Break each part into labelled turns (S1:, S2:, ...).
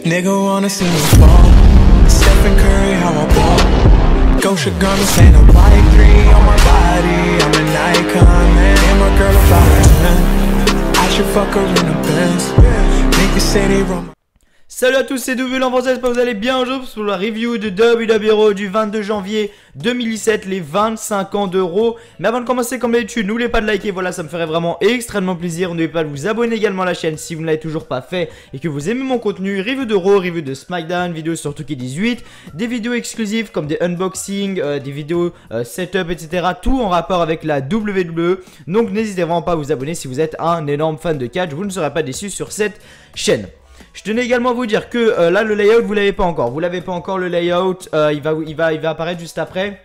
S1: Nigga wanna see me fall. Stephen Curry, how I ball. Gosha garments ain't a white three on my body. I'm an icon, man. And my girl about her, I should fuck her in a Benz. Niggas say they run.
S2: Salut à tous, c'est W en français, j'espère que vous allez bien aujourd'hui pour la review de WWE du 22 janvier 2017, les 25 ans d'Euro. Mais avant de commencer, comme d'habitude, n'oubliez pas de liker, voilà, ça me ferait vraiment extrêmement plaisir. N'oubliez pas de vous abonner également à la chaîne si vous ne l'avez toujours pas fait et que vous aimez mon contenu. Review d'Euro, review de SmackDown, vidéo sur 2K18, des vidéos exclusives comme des unboxings, des vidéos setup, etc. Tout en rapport avec la WWE. Donc n'hésitez vraiment pas à vous abonner si vous êtes un énorme fan de catch, vous ne serez pas déçus sur cette chaîne. Je tenais également à vous dire que là le layout vous l'avez pas encore. Vous l'avez pas encore le layout, il va apparaître juste après.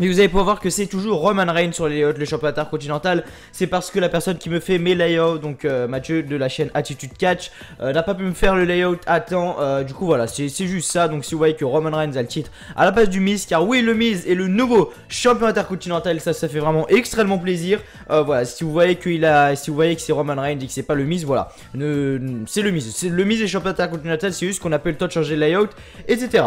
S2: Mais vous allez pouvoir voir que c'est toujours Roman Reigns sur les layouts, le champion intercontinental. C'est parce que la personne qui me fait mes layouts, donc Mathieu de la chaîne Attitude Catch, n'a pas pu me faire le layout à temps. Du coup voilà, c'est juste ça. Donc si vous voyez que Roman Reigns a le titre à la place du Miz, car oui, le Miz est le nouveau champion intercontinental, ça fait vraiment extrêmement plaisir. Voilà, si vous voyez que c'est Roman Reigns et que c'est pas le Miz, voilà, c'est le Miz. Le Miz est champion intercontinental, c'est juste qu'on a pas eu le temps de changer le layout, etc.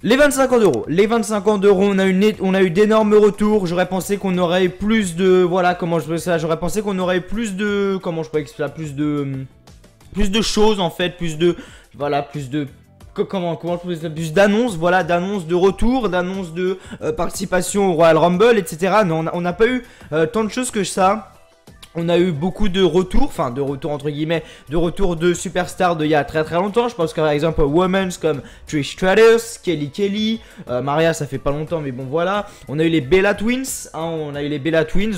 S2: Les 25 ans d'Euro, on a eu d'énormes retours. J'aurais pensé qu'on aurait plus de, voilà, comment je veux ça, j'aurais pensé qu'on aurait plus de, comment je peux expliquer, plus de choses en fait, plus de, voilà, plus de, comment je peux dire, plus d'annonces, voilà, d'annonces de retour, d'annonces de participation au Royal Rumble, etc. Non, on n'a pas eu tant de choses que ça. On a eu beaucoup de retours, enfin de retours entre guillemets, de retours de superstars d'il y a très longtemps. Je pense que par exemple Women's comme Trish Stratus, Kelly, Maria ça fait pas longtemps mais bon voilà. On a eu les Bella Twins,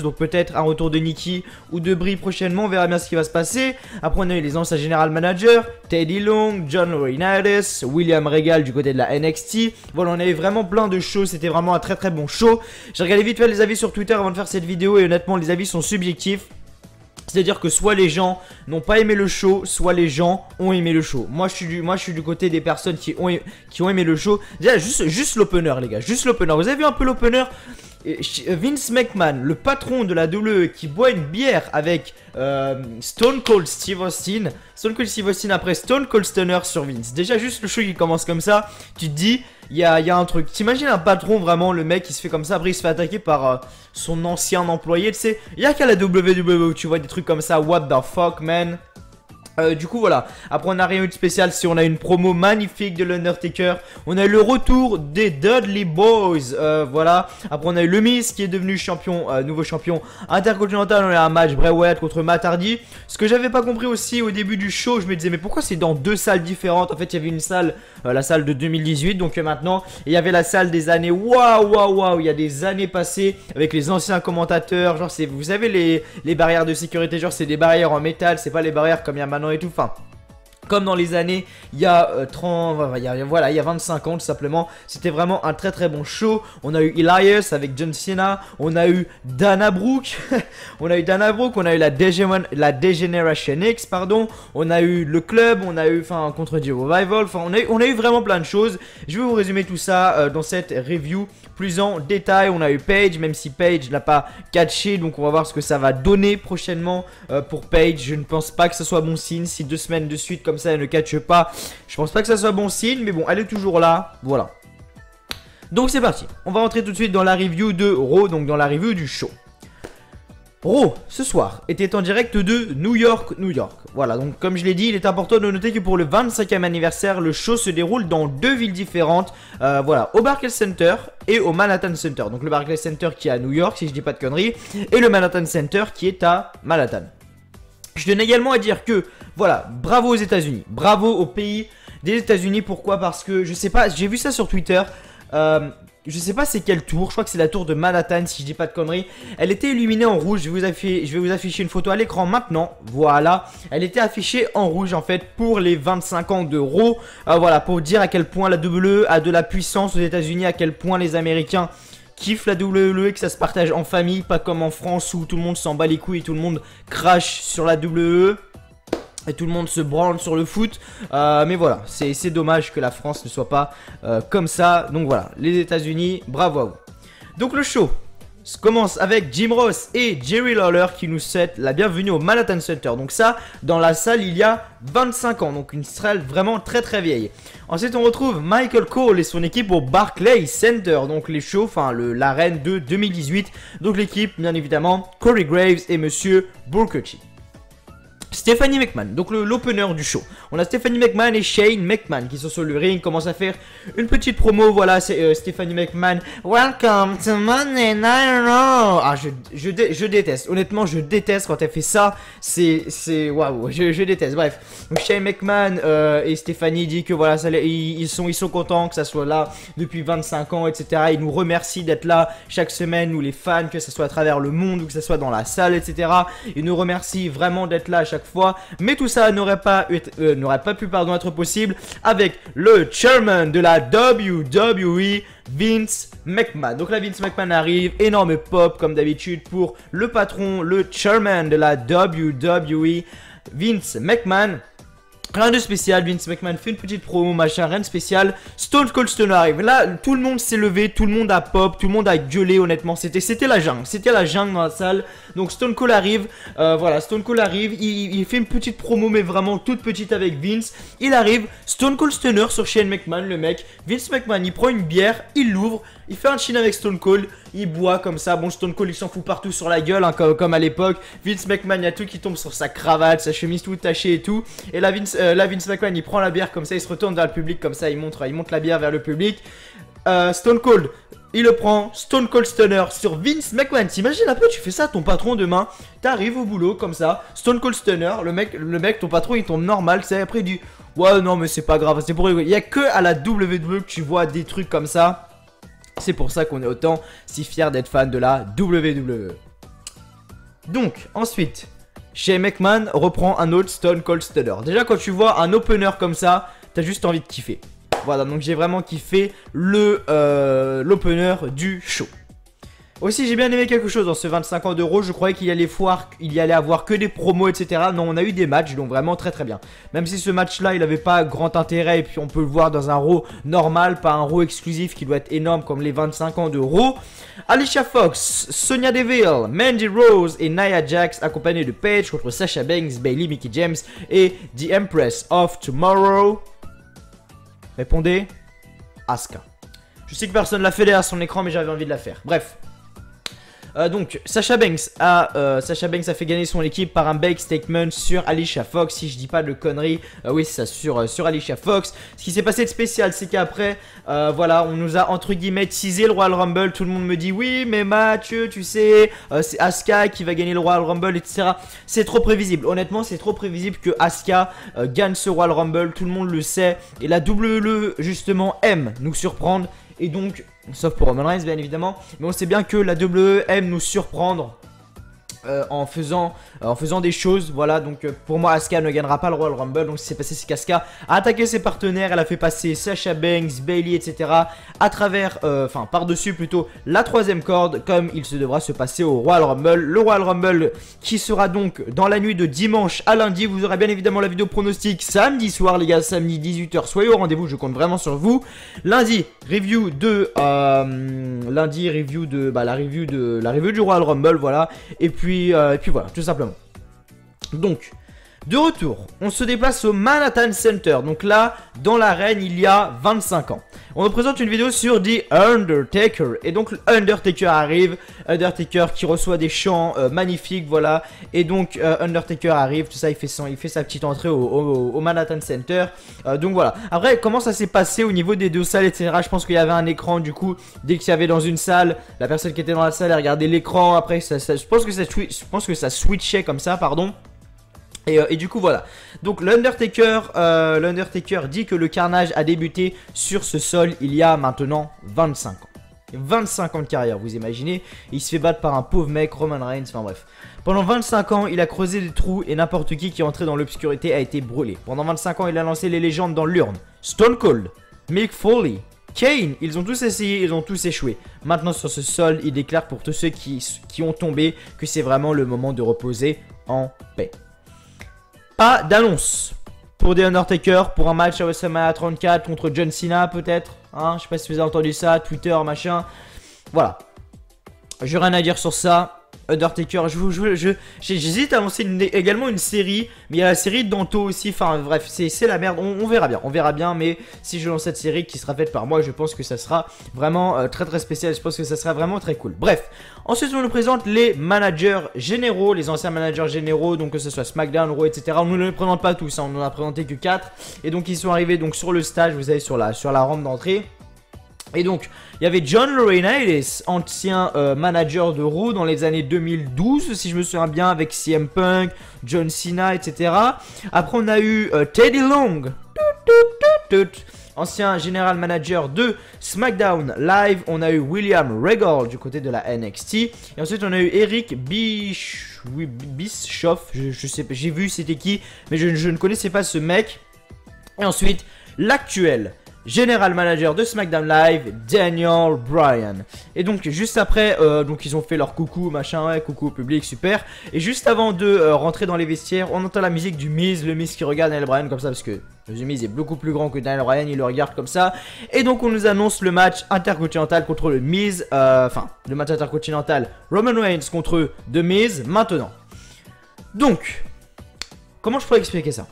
S2: donc peut-être un retour de Nikki ou de Brie prochainement, on verra bien ce qui va se passer. Après on a eu les anciens General Manager, Teddy Long, John Laurinaitis, William Regal du côté de la NXT. Voilà, on a eu vraiment plein de shows, c'était vraiment un très bon show. J'ai regardé vite fait les avis sur Twitter avant de faire cette vidéo et honnêtement les avis sont subjectifs. C'est-à-dire que soit les gens n'ont pas aimé le show, soit les gens ont aimé le show. Moi je suis du côté des personnes qui ont aimé le show. Déjà juste l'opener les gars, juste l'opener. Vous avez vu un peu l'opener? Vince McMahon, le patron de la WWE, qui boit une bière avec Stone Cold Steve Austin. Stone Cold Steve Austin après Stone Cold Stunner sur Vince. Déjà juste le show qui commence comme ça, tu te dis il y a un truc. T'imagines un patron vraiment, le mec il se fait comme ça, après il se fait attaquer par son ancien employé, tu sais. Il y a qu'à la WWE où tu vois des trucs comme ça, what the fuck man. Du coup voilà, après on a rien eu de spécial, si on a une promo magnifique de l'Undertaker. On a eu le retour des Dudley Boys, voilà. Après on a eu le Miz qui est devenu champion, nouveau champion intercontinental. On a eu un match Bray Wyatt contre Matt Hardy. Ce que j'avais pas compris aussi au début du show, je me disais mais pourquoi c'est dans deux salles différentes? En fait il y avait une salle, la salle de 2018 donc maintenant, et il y avait la salle des années, waouh, il y a des années passées avec les anciens commentateurs. Genre c'est, vous savez les barrières de sécurité, genre c'est des barrières en métal, c'est pas les barrières comme il y a maintenant et tout, enfin comme dans les années il y a 25 ans tout simplement. C'était vraiment un très bon show. On a eu Elias avec John Cena, on a eu Dana Brooke on a eu la Degeneration X, pardon. On a eu le club, on a eu contre The Revival, on a eu vraiment plein de choses. Je vais vous résumer tout ça dans cette review plus en détail. On a eu Paige, même si Paige n'a pas catché, donc on va voir ce que ça va donner prochainement pour Paige. Je ne pense pas que ce soit bon signe si 2 semaines de suite comme ça elle ne catche pas. Je pense pas que ça soit bon signe, mais bon, elle est toujours là, voilà. Donc c'est parti, on va rentrer tout de suite dans la review de Raw, donc dans la review du show. Raw, ce soir, était en direct de New York. Voilà, donc comme je l'ai dit, il est important de noter que pour le 25e anniversaire, le show se déroule dans 2 villes différentes. Voilà, au Barclays Center et au Manhattan Center. Donc le Barclays Center qui est à New York, si je dis pas de conneries, et le Manhattan Center qui est à Manhattan. Je tenais également à dire que, voilà, bravo aux États-Unis, bravo au pays des États-Unis. Pourquoi? Parce que, je sais pas, j'ai vu ça sur Twitter, je sais pas c'est quelle tour, je crois que c'est la tour de Manhattan si je dis pas de conneries. Elle était illuminée en rouge, je vais vous afficher une photo à l'écran maintenant, voilà. Elle était affichée en rouge en fait pour les 25 ans de Raw, voilà, pour dire à quel point la WWE a de la puissance aux États-Unis, à quel point les Américains kiffe la WWE, que ça se partage en famille, pas comme en France où tout le monde s'en bat les couilles et tout le monde crache sur la WWE et tout le monde se branle sur le foot. Mais voilà, c'est dommage que la France ne soit pas comme ça. Donc voilà, les États-Unis, bravo à vous. Donc le show commence avec Jim Ross et Jerry Lawler qui nous souhaitent la bienvenue au Manhattan Center. Donc ça, dans la salle, il y a 25 ans. Donc une salle vraiment très très vieille. Ensuite, on retrouve Michael Cole et son équipe au Barclays Center. Donc les shows, enfin l'arène de 2018. Donc l'équipe, bien évidemment, Corey Graves et Monsieur Booker T. Stephanie McMahon, donc l'opener du show. On a Stephanie McMahon et Shane McMahon qui sont sur le ring, commencent à faire une petite promo. Voilà, c'est Stephanie McMahon. Welcome to Monday Night Raw. Ah, je déteste. Honnêtement, je déteste quand elle fait ça. C'est waouh, je déteste. Bref, donc Shane McMahon et Stephanie dit que voilà, ils sont contents que ça soit là depuis 25 ans, etc. Ils nous remercient d'être là chaque semaine, nous les fans, que ça soit à travers le monde ou que ça soit dans la salle, etc. Ils nous remercient vraiment d'être là à chaque fois, mais tout ça n'aurait pas pu être possible avec le chairman de la WWE, Vince McMahon. Donc là, Vince McMahon arrive, énorme pop comme d'habitude pour le patron, le chairman de la WWE, Vince McMahon. Rien de spécial, Vince McMahon fait une petite promo, machin, rien de spécial. Stone Cold Stunner arrive. Là, tout le monde s'est levé, tout le monde a pop, tout le monde a gueulé, honnêtement. C'était la jungle. C'était la jungle dans la salle. Donc Stone Cold arrive. Voilà, Stone Cold arrive. Il fait une petite promo, mais vraiment toute petite avec Vince. Il arrive. Stone Cold Stunner sur Shane McMahon, le mec. Vince McMahon, il prend une bière, il l'ouvre. Il fait un chin avec Stone Cold, il boit comme ça. Bon, Stone Cold, il s'en fout partout sur la gueule, hein, comme à l'époque. Vince McMahon, il y a tout qui tombe sur sa cravate, sa chemise toute tachée et tout. Et là, Vince McMahon, il prend la bière comme ça, il se retourne vers le public comme ça, il monte la bière vers le public. Stone Cold, il le prend, Stone Cold Stunner sur Vince McMahon. T'imagines un peu, tu fais ça à ton patron demain, t'arrives au boulot comme ça, Stone Cold Stunner, le mec, ton patron, il tombe normal, c'est après il dit ouais, non, mais c'est pas grave, c'est pour rigoler. Il y a que à la WWE que tu vois des trucs comme ça. C'est pour ça qu'on est autant si fiers d'être fan de la WWE. Donc, ensuite, Shane McMahon reprend un autre Stone Cold Stunner. Déjà, quand tu vois un opener comme ça, t'as juste envie de kiffer. Voilà, donc j'ai vraiment kiffé l'opener du show. Aussi, j'ai bien aimé quelque chose dans ce 25 ans d'Euro. Je croyais qu'il y allait avoir que des promos, etc. Non, on a eu des matchs, donc vraiment très très bien. Même si ce match-là, il n'avait pas grand intérêt, et puis on peut le voir dans un Raw normal, pas un Raw exclusif qui doit être énorme comme les 25 ans d'Euro. Alicia Fox, Sonya Deville, Mandy Rose et Nia Jax, accompagnés de Paige contre Sasha Banks, Bayley, Mickie James et The Empress of Tomorrow. Répondez, Asuka. Je sais que personne l'a fait derrière son écran, mais j'avais envie de la faire. Bref. Donc Sasha Banks a fait gagner son équipe par un bake statement sur Alicia Fox, si je dis pas de conneries. Oui, c'est ça, sur Alicia Fox. Ce qui s'est passé de spécial, c'est qu'après voilà, on nous a entre guillemets teasé le Royal Rumble. Tout le monde me dit oui, mais Mathieu, tu sais, c'est Asuka qui va gagner le Royal Rumble, etc. C'est trop prévisible, honnêtement, c'est trop prévisible que Asuka gagne ce Royal Rumble. Tout le monde le sait, et la WWE justement aime nous surprendre. Et donc, sauf pour Roman Reigns bien évidemment, mais on sait bien que la WWE aime nous surprendre en faisant des choses. Voilà, donc pour moi Asuka ne gagnera pas le Royal Rumble. Donc ce qui s'est passé, c'est qu'Asuka a attaqué ses partenaires. Elle a fait passer Sasha Banks, Bayley, etc. à travers, enfin par-dessus plutôt la troisième corde, comme il se devra se passer au Royal Rumble. Le Royal Rumble qui sera donc dans la nuit de dimanche à lundi. Vous aurez bien évidemment la vidéo pronostic samedi soir les gars, samedi 18 h. Soyez au rendez-vous, je compte vraiment sur vous. Lundi, review de la review du Royal Rumble, voilà. Et puis voilà, tout simplement. Donc, de retour, on se déplace au Manhattan Center. Donc là, dans l'arène, il y a 25 ans. On nous présente une vidéo sur The Undertaker. Et donc, Undertaker arrive. Undertaker qui reçoit des chants magnifiques, voilà. Et donc, Undertaker arrive, tout ça, il fait sa petite entrée au Manhattan Center. Donc voilà. Après, comment ça s'est passé au niveau des deux salles, etc. Je pense qu'il y avait un écran, du coup, dès qu'il y avait dans une salle, la personne qui était dans la salle, elle regardait l'écran. Après, je pense que ça switchait comme ça, pardon. Et du coup voilà, donc l'Undertaker dit que le carnage a débuté sur ce sol il y a maintenant 25 ans. 25 ans de carrière, vous imaginez. Il se fait battre par un pauvre mec, Roman Reigns, enfin bref. Pendant 25 ans, il a creusé des trous et n'importe qui est entré dans l'obscurité a été brûlé. Pendant 25 ans, il a lancé les légendes dans l'urne. Stone Cold, Mick Foley, Kane, ils ont tous essayé, ils ont tous échoué. Maintenant sur ce sol, il déclare pour tous ceux qui ont tombé que c'est vraiment le moment de reposer en paix. Pas d'annonce pour The Undertaker pour un match à WrestleMania 34 contre John Cena peut-être, hein, je sais pas si vous avez entendu ça, Twitter machin, voilà. J'ai rien à dire sur ça. Undertaker, j'hésite à lancer également une série, mais il y a la série de Danto aussi, enfin bref, c'est la merde, on verra bien, mais si je lance cette série qui sera faite par moi, je pense que ça sera vraiment très spécial, je pense que ça sera vraiment très cool. Bref, ensuite on nous présente les managers généraux, les anciens managers généraux, donc que ce soit SmackDown, Raw, etc. On ne les présente pas tous, hein, on n'en a présenté que 4, et donc ils sont arrivés donc sur le stage, vous savez, sur la rampe d'entrée. Et donc, il y avait John Laurinaitis, ancien manager de Raw dans les années 2012, si je me souviens bien, avec CM Punk, John Cena, etc. Après, on a eu Teddy Long, ancien général manager de SmackDown Live. On a eu William Regal du côté de la NXT. Et ensuite, on a eu Eric Bischoff, je sais pas, j'ai vu c'était qui, mais je ne connaissais pas ce mec. Et ensuite, l'actuel General Manager de SmackDown Live, Daniel Bryan. Et donc juste après, donc ils ont fait leur coucou, machin, ouais, coucou au public, super. Et juste avant de rentrer dans les vestiaires, on entend la musique du Miz, le Miz qui regarde Daniel Bryan comme ça parce que le Miz est beaucoup plus grand que Daniel Bryan, il le regarde comme ça. Et donc on nous annonce le match intercontinental contre le Miz, enfin le match intercontinental Roman Reigns contre The Miz maintenant. Donc, comment je pourrais expliquer ça?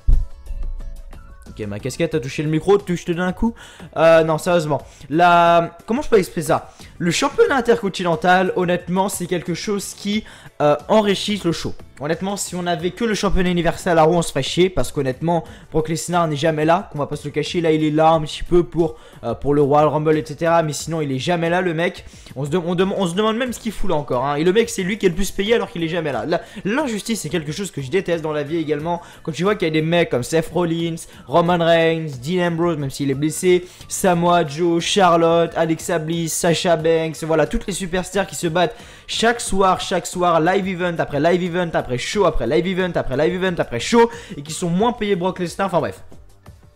S2: Ok, ma casquette a touché le micro, je te donne un coup. Non, sérieusement. Comment je peux expliquer ça? Le championnat intercontinental, honnêtement, c'est quelque chose qui enrichit le show. Honnêtement, si on avait que le championnat universel à Raw, on se ferait chier. Parce qu'honnêtement, Brock Lesnar n'est jamais là. On va pas se le cacher. Là, il est là un petit peu pour le Royal Rumble, etc. Mais sinon, il est jamais là, le mec. On se demande même ce qu'il fout là encore. Hein. Et le mec, c'est lui qui est le plus payé alors qu'il est jamais là. L'injustice, c'est quelque chose que je déteste dans la vie également. Quand tu vois qu'il y a des mecs comme Seth Rollins, Roman Reigns, Dean Ambrose, même s'il est blessé, Samoa Joe, Charlotte, Alexa Bliss, Sasha Banks. Voilà, toutes les superstars qui se battent chaque soir, live event après live event, après show, après live event, après live event, après show, et qui sont moins payés Brock Lesnar, enfin bref.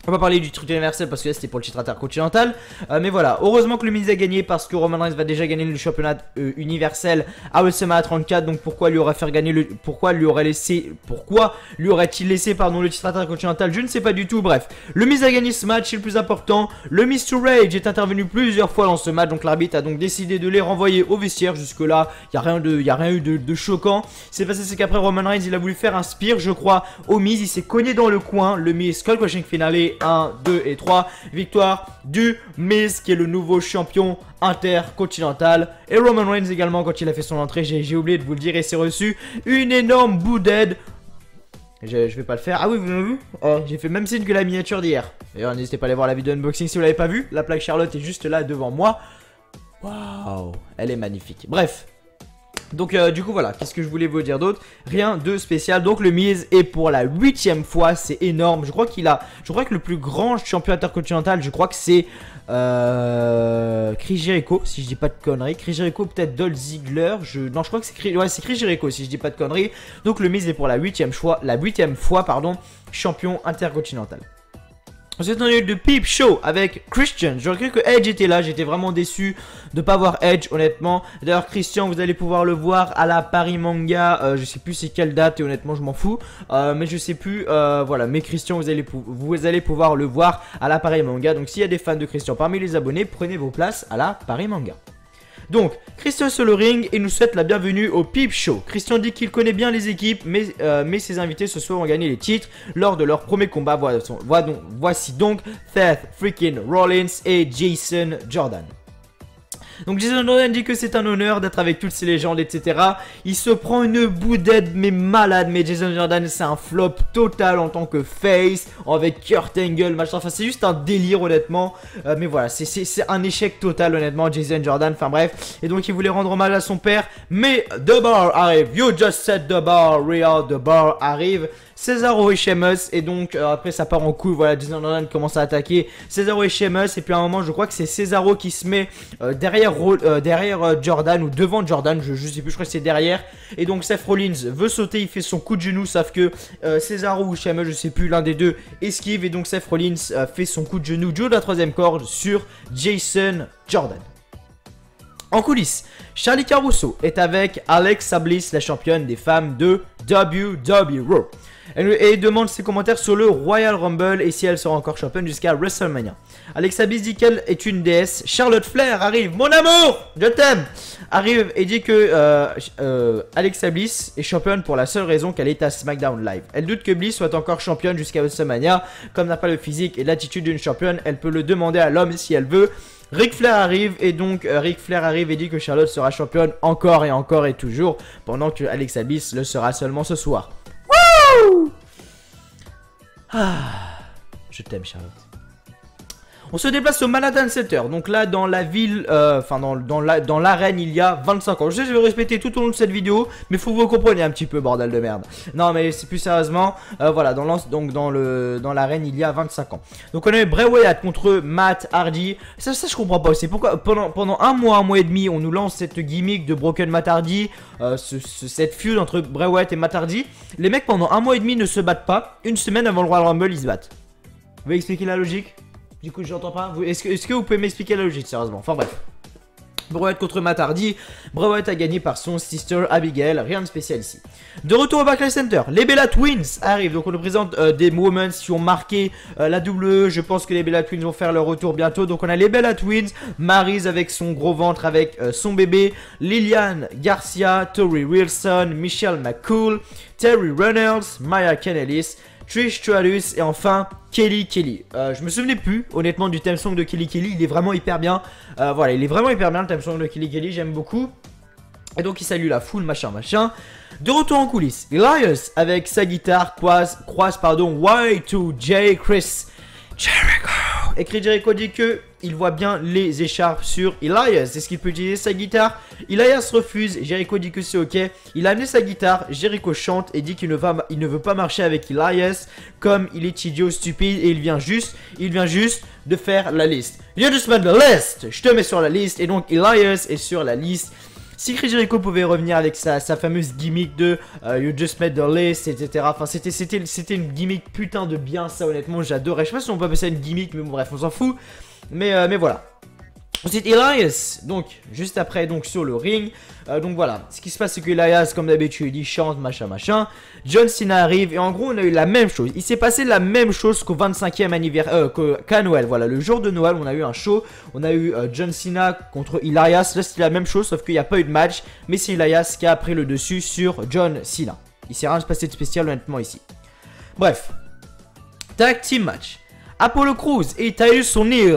S2: On va pas parler du truc universel parce que là c'était pour le titre intercontinental. Mais voilà, heureusement que le Miz a gagné parce que Roman Reigns va déjà gagner le championnat universel à WrestleMania 34. Donc pourquoi lui aurait-il laissé pardon, le titre intercontinental? Je ne sais pas du tout. Bref, le Miz a gagné ce match, c'est le plus important. Le Miz to Rage est intervenu plusieurs fois dans ce match. Donc l'arbitre a donc décidé de les renvoyer au vestiaire. Jusque là, il n'y a rien eu de choquant. Ce qui s'est passé, c'est qu'après Roman Reigns, il a voulu faire un spear, je crois, au Miz. Il s'est cogné dans le coin. Le Miz, Skull Crushing Finale. 1, 2 et 3, victoire du Miz qui est le nouveau champion intercontinental. Et Roman Reigns également quand il a fait son entrée, j'ai oublié de vous le dire, et s'est reçu une énorme boudette. Je vais pas le faire. Ah oui, vous l'avez vu? J'ai fait même signe que la miniature d'hier. D'ailleurs, n'hésitez pas à aller voir la vidéo unboxing si vous l'avez pas vu. La plaque Charlotte est juste là devant moi. Waouh, elle est magnifique. Bref. Donc du coup voilà, qu'est-ce que je voulais vous dire d'autre? Rien de spécial. Donc le Miz est pour la 8e fois, c'est énorme. Je crois que le plus grand champion intercontinental, je crois que c'est Chris Jericho, si je dis pas de conneries. Chris Jericho, peut-être Dolph Ziggler. Non, je crois que c'est Chris Jericho, si je dis pas de conneries. Donc le Miz est pour la 8e fois, pardon, champion intercontinental. Ensuite on a eu le Peep Show avec Christian. J'aurais cru que Edge était là, j'étais vraiment déçu de pas voir Edge honnêtement. D'ailleurs Christian, vous allez pouvoir le voir à la Paris Manga, je sais plus c'est quelle date et honnêtement je m'en fous, mais je sais plus, voilà. Mais Christian, vous allez pouvoir le voir à la Paris Manga. Donc s'il y a des fans de Christian parmi les abonnés, prenez vos places à la Paris Manga. Donc, Christian sur le ring et nous souhaite la bienvenue au Peep Show. Christian dit qu'il connaît bien les équipes, mais ses invités ce soir ont gagné les titres lors de leur premier combat. Voici donc Seth freaking Rollins et Jason Jordan. Donc Jason Jordan dit que c'est un honneur d'être avec toutes ces légendes, etc. Il se prend une boudette mais malade. Mais Jason Jordan c'est un flop total en tant que face, avec Kurt Angle, machin. Enfin c'est juste un délire honnêtement. Mais voilà, c'est un échec total honnêtement Jason Jordan. Enfin bref. Et donc il voulait rendre hommage à son père. Mais The Bar arrive. You just said The Bar, Real, The Bar arrive. Cesaro et Sheamus, et donc après ça part en couille, voilà, Jason Jordan commence à attaquer Cesaro et Sheamus, et puis à un moment je crois que c'est Cesaro qui se met derrière Jordan, ou devant Jordan, je sais plus, je crois que c'est derrière, et donc Seth Rollins veut sauter, il fait son coup de genou, sauf que Cesaro ou Sheamus, je sais plus, l'un des deux esquive, et donc Seth Rollins fait son coup de genou de la 3e corde sur Jason Jordan. En coulisses, Charlie Caruso est avec Alexa Bliss, la championne des femmes de WWE Raw. Elle demande ses commentaires sur le Royal Rumble et si elle sera encore championne jusqu'à WrestleMania. Alexa Bliss dit qu'elle est une déesse. Charlotte Flair arrive, mon amour, je t'aime, arrive et dit que Alexa Bliss est championne pour la seule raison qu'elle est à SmackDown Live. Elle doute que Bliss soit encore championne jusqu'à WrestleMania. Comme n'a pas le physique et l'attitude d'une championne, elle peut le demander à l'homme si elle veut. Ric Flair arrive et donc Ric Flair arrive et dit que Charlotte sera championne encore et toujours, pendant que Alexa Bliss le sera seulement ce soir. Wouh! Je t'aime Charlotte. On se déplace au Manhattan Center, donc là dans la ville, dans l'arène il y a 25 ans. Je sais, je vais répéter tout au long de cette vidéo, mais faut que vous compreniez un petit peu, bordel de merde. Non mais c'est plus sérieusement, voilà, dans l'arène il y a 25 ans. Donc on a eu Bray Wyatt contre Matt Hardy. Ça je comprends pas, c'est pourquoi pendant un mois et demi, on nous lance cette gimmick de Broken Matt Hardy, cette feud entre Bray Wyatt et Matt Hardy. Les mecs pendant un mois et demi ne se battent pas, une semaine avant le Royal Rumble ils se battent. Vous pouvez expliquer la logique? Du coup, j'entends pas. Est-ce que vous pouvez m'expliquer la logique, sérieusement? Enfin bref. Bray Wyatt contre Matt Hardy. Bray Wyatt a gagné par son sister Abigail. Rien de spécial ici. De retour au Barclays Center, les Bella Twins arrivent. Donc on nous présente des Women qui ont marqué la WWE. Je pense que les Bella Twins vont faire leur retour bientôt. Donc on a les Bella Twins. Maryse avec son gros ventre avec son bébé. Liliane Garcia, Tori Wilson, Michelle McCool, Terry Reynolds, Maya Kanellis, Trish Stratus et enfin Kelly Kelly. Je me souvenais plus honnêtement du theme song de Kelly Kelly. Il est vraiment hyper bien. Voilà, il est vraiment hyper bien le theme song de Kelly Kelly. J'aime beaucoup. Et donc il salue la foule, machin. De retour en coulisses, Elias avec sa guitare croise Y2J Chris Jericho. Et Chris Jericho dit que il voit bien les écharpes sur Elias. Est-ce qu'il peut utiliser sa guitare? Elias refuse. Jericho dit que c'est ok. Il a amené sa guitare. Jericho chante et dit qu'il ne veut pas marcher avec Elias. Comme il est idiot, stupide. Et il vient juste de faire la liste. You just made the list. Je te mets sur la liste. Et donc Elias est sur la liste. Si Chris Jericho pouvait revenir avec sa fameuse gimmick de You just made the list, etc. Enfin, c'était une gimmick putain de bien, ça, honnêtement, j'adorais. Je sais pas si on peut appeler ça une gimmick, mais bon, bref, on s'en fout. Mais voilà. Ensuite, Elias, donc, juste après, donc, sur le ring. Donc voilà, ce qui se passe, c'est que Elias, comme d'habitude, il chante, machin. John Cena arrive, et en gros, on a eu la même chose. Il s'est passé la même chose qu'au 25e anniversaire, qu'à Noël. Voilà, le jour de Noël, on a eu un show. On a eu John Cena contre Elias. Là, c'était la même chose, sauf qu'il n'y a pas eu de match. Mais c'est Elias qui a pris le dessus sur John Cena. Il s'est rien passé de spécial, honnêtement, ici. Bref. Tag Team Match. Apollo Crews et Titus O'Neil,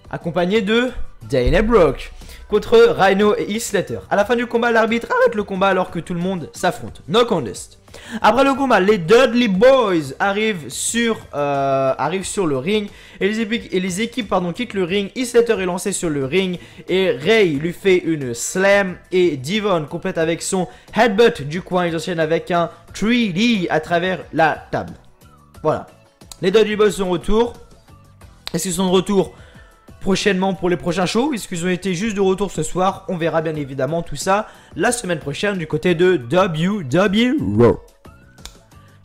S2: accompagné de Dana Brooke, contre Rhino et Heath Slater. À la fin du combat, l'arbitre arrête le combat alors que tout le monde s'affronte. No contest. Après le combat, les Dudley Boys arrivent sur le ring et les équipes quittent le ring. Heath Slater est lancé sur le ring et Ray lui fait une slam et Devon complète avec son headbutt du coin. Ils enchaînent avec un 3D à travers la table. Voilà. Les Dudley Boys sont de retour. Est-ce qu'ils sont de retour prochainement pour les prochains shows? Est-ce qu'ils ont été juste de retour ce soir? On verra bien évidemment tout ça la semaine prochaine du côté de WWE.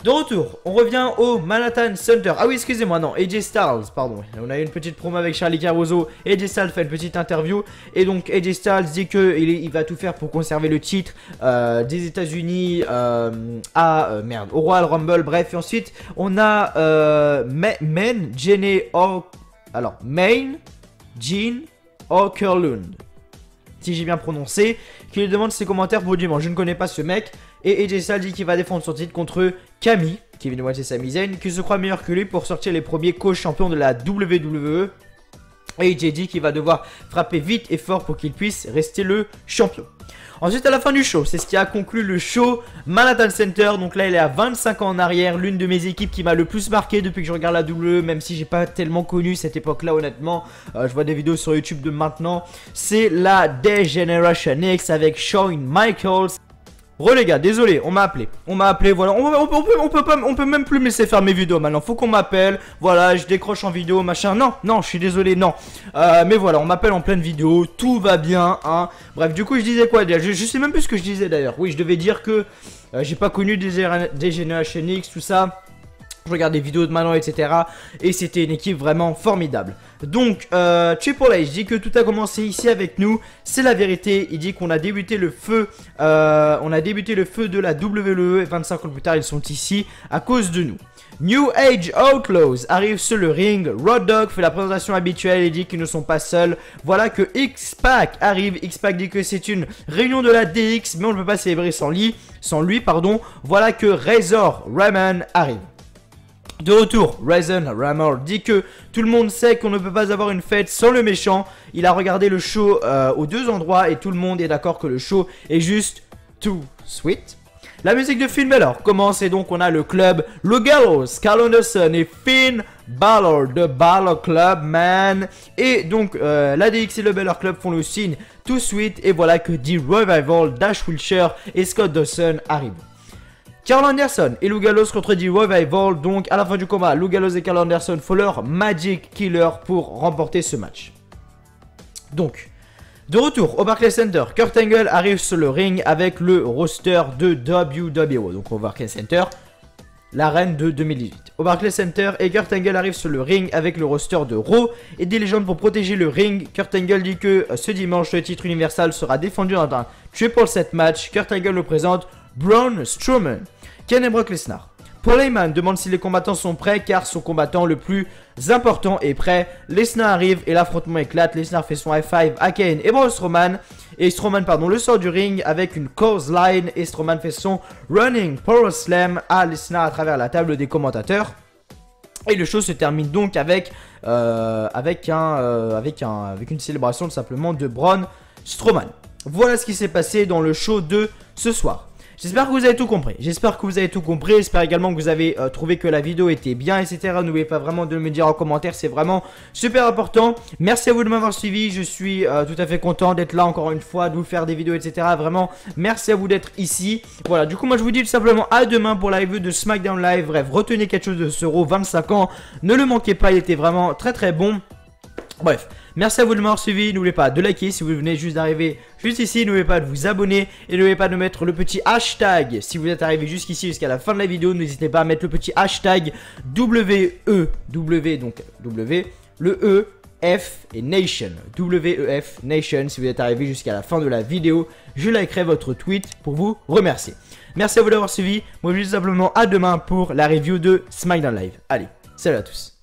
S2: De retour, on revient au Manhattan Center. Ah oui, excusez-moi, non, AJ Styles, pardon. On a eu une petite promo avec Charlie Caruso. AJ Styles fait une petite interview. Et donc, AJ Styles dit qu'il va tout faire pour conserver le titre des États-Unis au Royal Rumble. Bref, et ensuite, on a Main Gene Okerlund, si j'ai bien prononcé, qui lui demande ses commentaires pour dimanche. Je ne connais pas ce mec. Et AJ Styles dit qu'il va défendre son titre contre Camille, Kevin Owens et Sami Zayn, qui se croit meilleur que lui pour sortir les premiers co-champions de la WWE. Et AJ dit qu'il va devoir frapper vite et fort pour qu'il puisse rester le champion. Ensuite, à la fin du show, c'est ce qui a conclu le show Manhattan Center. Donc là, il est à 25 ans en arrière. L'une de mes équipes qui m'a le plus marqué depuis que je regarde la WWE, même si j'ai pas tellement connu cette époque-là, honnêtement. Je vois des vidéos sur YouTube de maintenant. C'est la D-Generation X avec Shawn Michaels. Les gars, désolé, on m'a appelé, voilà, on peut même plus me laisser faire mes vidéos maintenant, faut qu'on m'appelle, voilà, je décroche en vidéo, machin, non, je suis désolé, non, mais voilà, on m'appelle en pleine vidéo, tout va bien, hein, bref, du coup, je disais quoi, je sais même plus ce que je disais d'ailleurs, oui, je devais dire que j'ai pas connu des Generation X, tout ça, Je regarde des vidéos de maintenant, etc. Et c'était une équipe vraiment formidable. Donc, Triple H dit que tout a commencé ici avec nous. C'est la vérité. Il dit qu'on a débuté le feu. On a débuté le feu de la WWE. Et 25 ans plus tard, ils sont ici à cause de nous. New Age Outlaws arrive sur le ring. Road Dogg fait la présentation habituelle et dit qu'ils ne sont pas seuls. Voilà que X-Pac arrive. X-Pac dit que c'est une réunion de la DX, mais on ne peut pas célébrer sans lui. Voilà que Razor Ramon arrive. De retour, Razor Ramon dit que tout le monde sait qu'on ne peut pas avoir une fête sans le méchant. Il a regardé le show aux deux endroits et tout le monde est d'accord que le show est juste too sweet. La musique de Finn Balor commence et donc on a le club, le Gallows, Carl Anderson et Finn Balor de Balor Club, man. Et donc l'ADX et le Balor Club font le signe too sweet et voilà que The Revival, Dash Wilshire et Scott Dawson arrivent. Carl Anderson et Lou Gallows contre The Revival. Donc à la fin du combat, Lou Gallows et Carl Anderson font leur Magic Killer pour remporter ce match. Donc, de retour au Barclays Center, Kurt Angle arrive sur le ring avec le roster de WWE. Donc au Barclays Center, l'arène de 2018. Au Barclays Center, et Kurt Angle arrive sur le ring avec le roster de Raw et des légendes pour protéger le ring. Kurt Angle dit que ce dimanche, le titre universal sera défendu dans un triple set match. Kurt Angle le présente Braun Strowman, Ken et Brock Lesnar. Paul Heyman demande si les combattants sont prêts car son combattant le plus important est prêt. Lesnar arrive et l'affrontement éclate. Lesnar fait son high five à Kane et Braun Strowman. Et Strowman le sort du ring avec une clothesline et Strowman fait son running power slam à Lesnar à travers la table des commentateurs. Et le show se termine donc avec une célébration tout simplement de Braun Strowman. Voilà ce qui s'est passé dans le show de ce soir. J'espère que vous avez tout compris. J'espère également que vous avez trouvé que la vidéo était bien, etc. N'oubliez pas vraiment de me dire en commentaire, c'est vraiment super important. Merci à vous de m'avoir suivi. Je suis tout à fait content d'être là encore une fois, de vous faire des vidéos, etc. Vraiment, merci à vous d'être ici. Voilà, du coup, moi je vous dis tout simplement à demain pour la review de SmackDown Live. Bref, retenez quelque chose de ce Raw 25 ans. Ne le manquez pas, il était vraiment très très bon. Bref, merci à vous de m'avoir suivi, n'oubliez pas de liker si vous venez juste d'arriver juste ici, n'oubliez pas de vous abonner et n'oubliez pas de mettre le petit hashtag si vous êtes arrivé jusqu'ici, jusqu'à la fin de la vidéo, n'hésitez pas à mettre le petit hashtag WEF, donc W, le E, F et Nation, WEF Nation si vous êtes arrivé jusqu'à la fin de la vidéo, je likerai votre tweet pour vous remercier. Merci à vous d'avoir suivi, moi je vous dis simplement à demain pour la review de SmackDown Live. Allez, salut à tous.